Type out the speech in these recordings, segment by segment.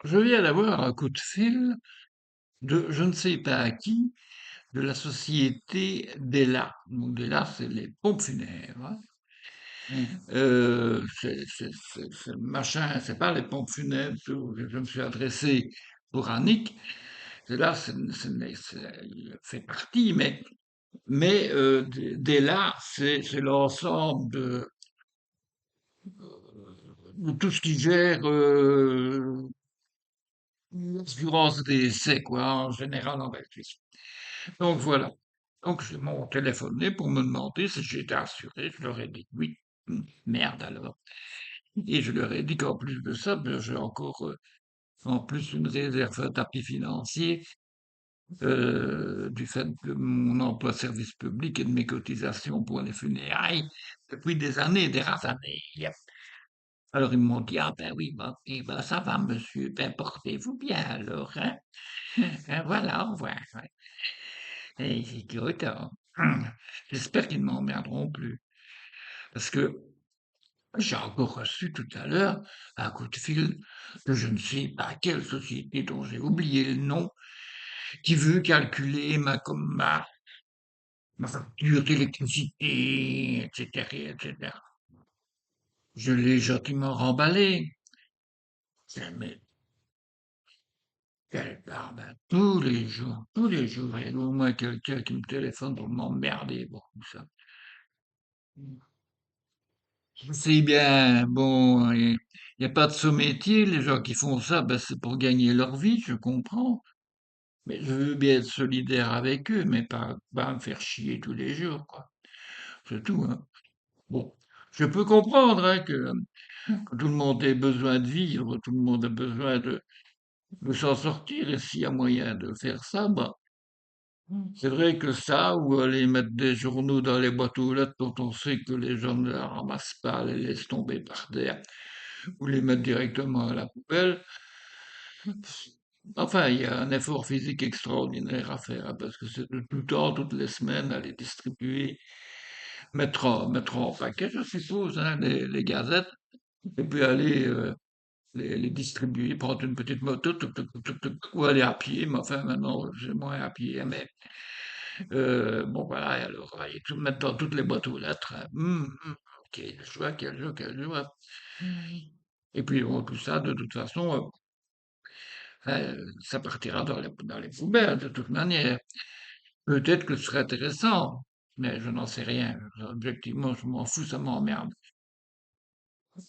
Je viens d'avoir un coup de fil de je ne sais pas à qui, de la société Della. Donc Della, c'est les pompes funèbres, hein. C'est machin, c'est pas les pompes funèbres que je me suis adressé pour Annick. C'est là, il fait partie, Della, c'est l'ensemble de tout ce qui gère l'assurance des essais, quoi, en général en Belgique. Donc voilà. Donc ils m'ont téléphoné pour me demander si j'étais assuré. Je leur ai dit oui. Merde alors. Et je leur ai dit qu'en plus de ça, ben, j'ai encore en plus une réserve, un tapis financier du fait de mon emploi de service public et de mes cotisations pour les funérailles depuis des années, des rares années. Yep. Alors ils m'ont dit, ah ben oui, bon, eh ben, ça va monsieur, ben portez-vous bien alors, hein. Voilà, au revoir. Ouais. Et écoute, j'espère qu'ils ne m'emmerderont plus. Parce que j'ai encore reçu tout à l'heure un coup de fil de je ne sais pas quelle société dont j'ai oublié le nom, qui veut calculer ma facture d'électricité, etc., etc. Je l'ai gentiment remballé. Mais quelle barbe, hein. Tous les jours, il y a au moins quelqu'un qui me téléphone pour m'emmerder, bon, tout ça. C'est bien, bon, il n'y a pas de sous-métier, les gens qui font ça, ben, c'est pour gagner leur vie, je comprends. Mais je veux bien être solidaire avec eux, mais pas me faire chier tous les jours, quoi. C'est tout, hein. Bon, je peux comprendre, hein, que tout le monde ait besoin de vivre, tout le monde a besoin de s'en sortir, et s'il y a moyen de faire ça, bah, c'est vrai que ça, ou aller mettre des journaux dans les boîtes aux lettres dont on sait que les gens ne les ramassent pas, les laissent tomber par terre, ou les mettre directement à la poubelle. Enfin, il y a un effort physique extraordinaire à faire, hein, parce que c'est de tout temps, toutes les semaines, à les distribuer, mettre en paquet, je suppose, hein, les gazettes, et puis aller les distribuer, prendre une petite moto, ou aller à pied, mais enfin, maintenant, j'ai moins à pied, hein, mais bon, voilà, et alors, aller tout mettre dans toutes les boîtes aux lettres, hein. Quelle joie, quelle joie, quelle joie. Et puis, bon, tout ça, de toute façon, ça partira dans les poubelles, de toute manière. Peut-être que ce serait intéressant, mais je n'en sais rien. Objectivement, je m'en fous, ça m'emmerde.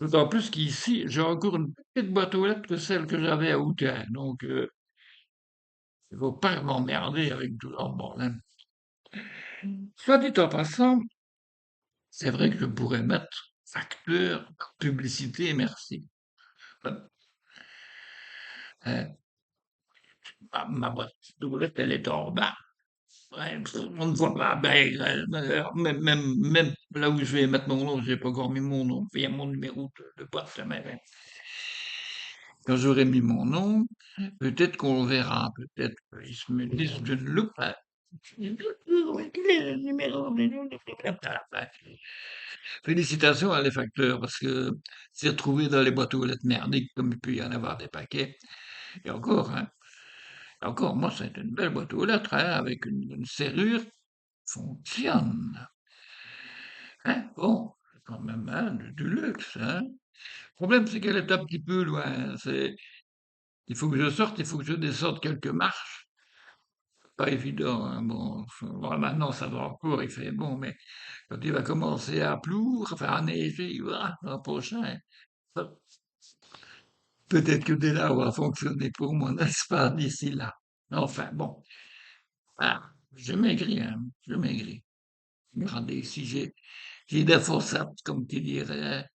D'autant plus qu'ici, j'ai encore une petite boîte aux lettres que celle que j'avais à Outin. Donc, il ne faut pas m'emmerder avec tout leur bordel. Soit dit en passant, c'est vrai que je pourrais mettre facteur, publicité, merci. Euh, ma boîte aux lettres, elle est en bas. Ouais, on ne voit pas. Ben, même là où je vais mettre mon nom, j'ai pas encore mis mon nom. Il y a mon numéro de boîte, mais quand j'aurai mis mon nom, peut-être qu'on le verra. Peut-être qu'ils me disent d'une loupe. Hein. Quel est le numéro? Félicitations à les facteurs, parce que c'est retrouvé dans les boîtes aux lettres merdiques, comme il peut y en avoir des paquets. Et encore, hein. Encore, moi, c'est une belle boîte aux lettres, hein, avec une serrure fonctionne. Hein, bon, c'est quand même hein, du luxe. Hein. Le problème, c'est qu'elle est un petit peu loin. Il faut que je sorte, il faut que je descende quelques marches. Pas évident. Hein. Bon, maintenant, ça va encore, il fait bon, mais quand il va commencer à plour, enfin à neiger, voilà, l'an prochain, peut-être que dès là, on va fonctionner pour moi, n'est-ce pas, d'ici là. Enfin, bon, ah, je maigris, hein, je maigris. Regardez, si j'ai des forçats, comme tu dirais.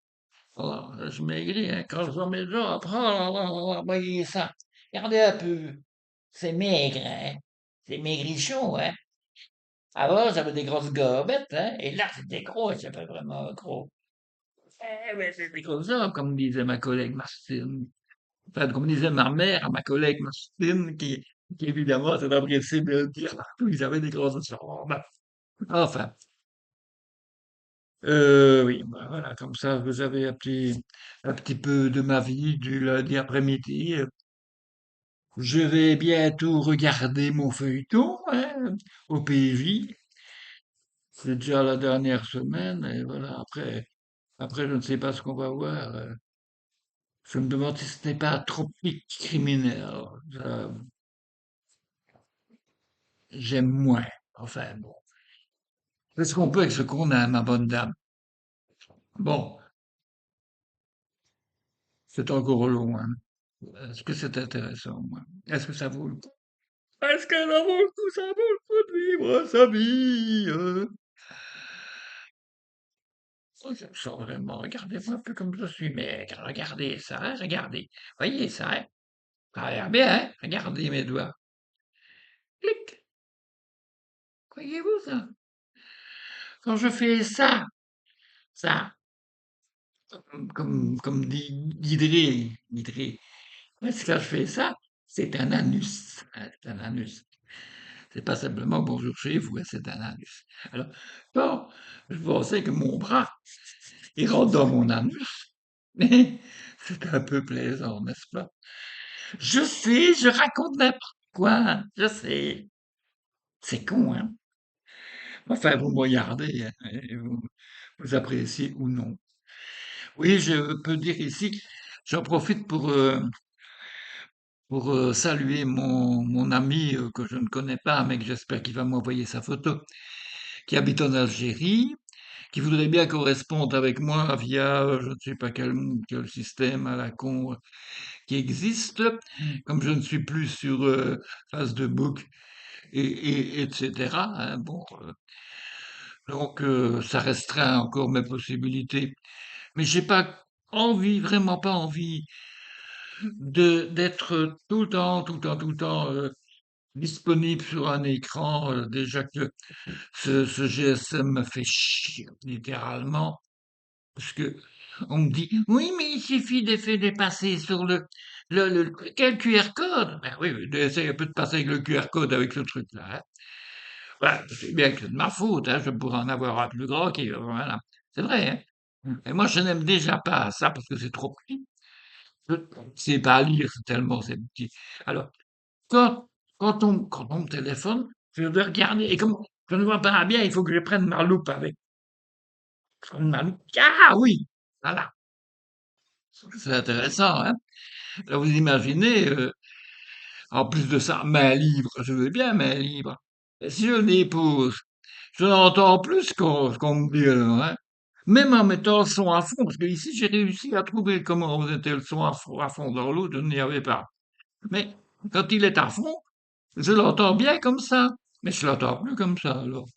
Alors, je maigris, hein, quand je vois mes gens, après, oh là là là là, voyez ça. Regardez un peu. C'est maigre, hein. C'est maigrichon, hein. Avant, j'avais des grosses gobettes, hein. Et là, c'était gros, ça fait vraiment gros. Eh ben, c'était comme ça, comme disait ma collègue Martine. Enfin, comme disait ma mère à ma collègue Martine, qui évidemment, c'est apprécié de le dire partout, ils avaient des grosses jambes. Enfin, oui, bah, voilà, comme ça, vous avez un petit peu de ma vie du lundi après-midi. Je vais bientôt regarder mon feuilleton, hein, au PJ. C'est déjà la dernière semaine, et voilà, après, je ne sais pas ce qu'on va voir. Je me demande si ce n'est pas Tropique criminel. Ça, j'aime moins. Enfin, bon. Qu'est-ce qu'on peut avec ce qu'on a, ma bonne dame? Bon, c'est encore long, hein. Est-ce que c'est intéressant, moi? Est-ce que ça vaut le coup? Est-ce que ça vaut le coup? Ça vaut le coup de vivre sa vie? Je me sens vraiment, regardez-moi un peu comme je suis, mais regardez ça, hein, regardez. Voyez ça, hein? Ça a l'air bien, hein? Regardez mes doigts. Clic! Voyez-vous ça? Quand je fais ça, comme dit Guidry, est-ce que je fais ça? C'est un anus, hein, c'est un anus. C'est pas simplement bonjour chez vous, hein, c'est un anus. Alors, quand je pensais que mon bras, il rentre dans mon anus, mais c'est un peu plaisant, n'est-ce pas? Je sais, je raconte n'importe quoi, hein, je sais. C'est con, hein? Enfin, vous me regardez, hein, et vous appréciez ou non. Oui, je peux dire ici, j'en profite pour saluer mon ami que je ne connais pas, mais que j'espère qu'il va m'envoyer sa photo, qui habite en Algérie, qui voudrait bien correspondre avec moi via je ne sais pas quel système à la con qui existe, comme je ne suis plus sur Facebook etc. Hein, bon, donc ça restreint encore mes possibilités. Mais j'ai pas envie, vraiment pas envie d'être tout le temps disponible sur un écran. Déjà que ce GSM me fait chier, littéralement, parce que on me dit, oui, mais il suffit de passer sur quel QR code? Ben oui, essaye un peu de passer avec le QR code avec ce truc-là, hein. Ouais, c'est bien que c'est de ma faute, hein, je pourrais en avoir un plus grand qui, voilà. C'est vrai, hein. Et moi, je n'aime déjà pas ça parce que c'est trop petit. Je sais pas lire tellement c'est petit. Alors, quand, quand on me téléphone, je dois regarder. Et comme je ne vois pas bien, il faut que je prenne ma loupe avec. Je prenne ma loupe. Ah oui! Voilà. C'est intéressant, hein? Là, vous imaginez, en plus de ça, main libre. Je veux bien main libre. Et si je dépose, je n'entends plus ce qu'on me dit, alors, hein? Même en mettant le son à fond, parce que ici, j'ai réussi à trouver comment vous était le son à fond dans l'autre, je n'y avais pas. Mais quand il est à fond, je l'entends bien comme ça. Mais je l'entends plus comme ça, alors.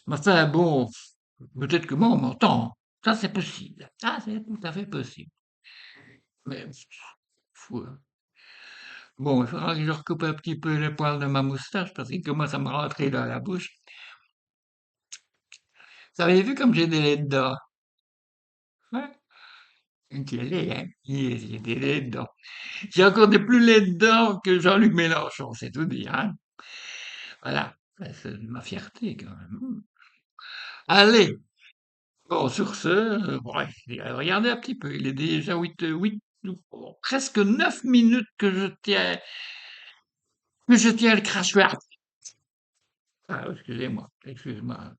Enfin, bon, peut-être que moi, on m'entend. Ça, c'est possible. Ça, c'est tout à fait possible. Mais, fou, hein. Bon, il faudra que je recoupe un petit peu les poils de ma moustache parce qu'il commence à me rentrer dans la bouche. Vous avez vu comme j'ai des laits dedans? Ouais, j'ai des laits, hein? J'ai des laits dedans. J'ai encore des plus laids dedans que Jean-Luc Mélenchon, c'est tout dire, hein? Voilà. C'est ma fierté, quand même. Allez! Bon, sur ce, bref, regardez un petit peu, il est déjà 8, presque 9 minutes que je tiens le crachoir. Ah, excusez-moi, excuse-moi.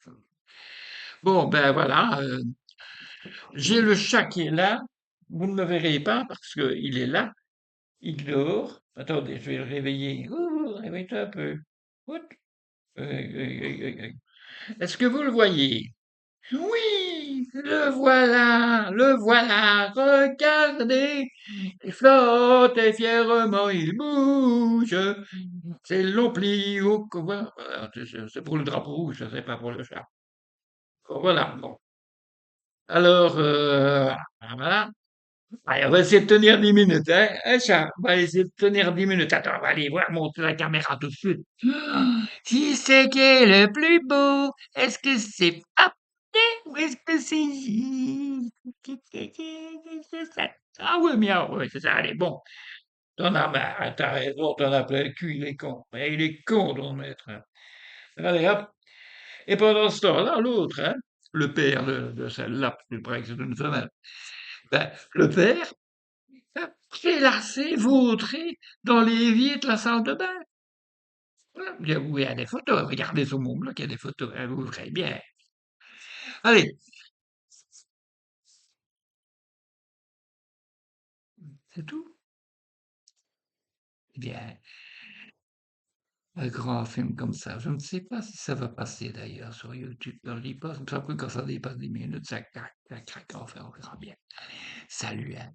Bon, ben voilà, j'ai le chat qui est là. Vous ne le verrez pas parce qu'il est là, il dort. Attendez, je vais le réveiller. Ouh, réveille-toi un peu. Ouh, est-ce que vous le voyez? Oui, le voilà, regardez, il flotte et fièrement il bouge, c'est long pli au voilà, c'est pour le drapeau rouge, c'est pas pour le chat. Bon, voilà, bon. Alors, voilà. Allez, on va essayer de tenir 10 minutes, hein, hein, chat, on va essayer de tenir 10 minutes. Attends, on va aller voir, monter la caméra tout de suite. Qui c'est qui est le plus beau? Est-ce que c'est ou est-ce que c'est ça? Ah ouais, miaou, ouais, c'est ça, allez, bon. T'as raison, t'en as plein le cul, il est con. Mais il est con, ton maître, hein. Allez, hop. Et pendant ce temps-là, l'autre, hein, le père de celle-là, plus près que c'est une femelle, ben, le père, Prélassé, vautré dans l'évier de la salle de bain. Oui, il y a des photos. Regardez sur mon blog, il y a des photos, hein, vous verrez bien. Allez, c'est tout. Eh bien, un grand film comme ça, je ne sais pas si ça va passer d'ailleurs sur YouTube. Je ne dis pas, il me semble que quand ça dépasse 10 minutes, ça craque, enfin, on verra bien. Salut, hein.